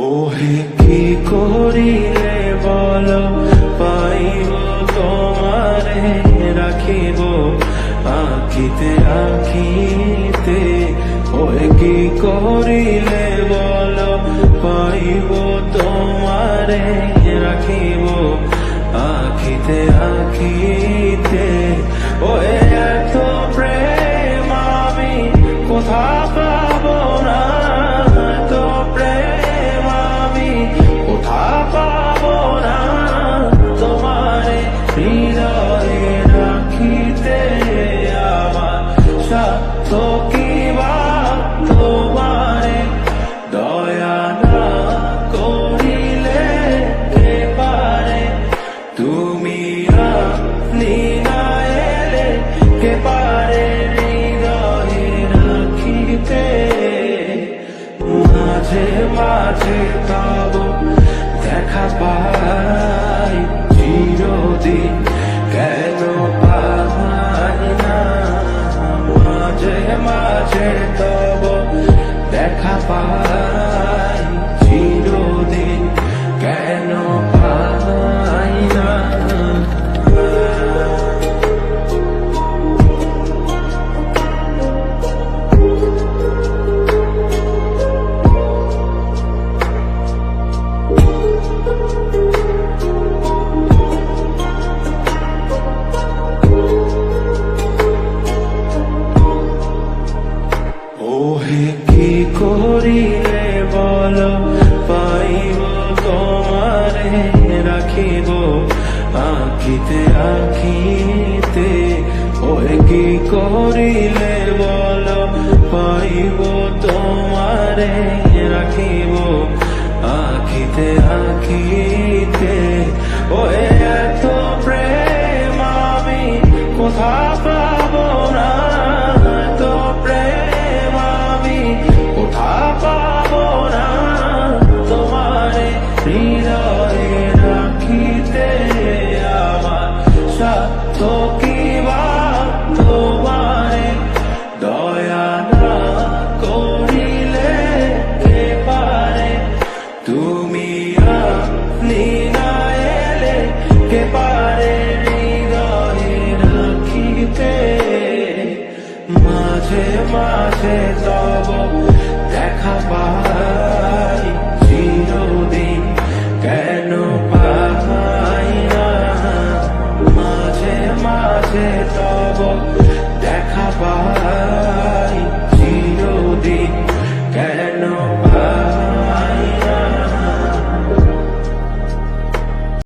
ওহে কি করিলে বলো পাইব তোমারে রাখিব আঁখিতে আঁখিতে। ওহে কি করিলে বলো পাইব তোমারে রাখিব আঁখিতে আঁখিতে। ওহে এত প্রেম আমি কোথা পাবো না, এত প্রেম আমি কোথা পাবো না। তোমারে হৃদয়ে রাখিতে আমার সাধ্য কি বা তোমারে দয়া না করিলে কে পারে। তুমি আপনি না এলে কে পারে হৃদয়ে রাখিতে। মাঝে মাঝে তব দেখা পাই চিরদিন কেন পাই না। মাঝে মাঝে তব দেখা পাই চিরদিন কেন পাই না। ওহে কি করিলে বলো পাইব তোমারে রাখিব আঁখিতে আঁখিতে। ওহে কি করিলে বলো পাইব তোমারে রাখিব আঁখিতে আঁখিতে। ওহে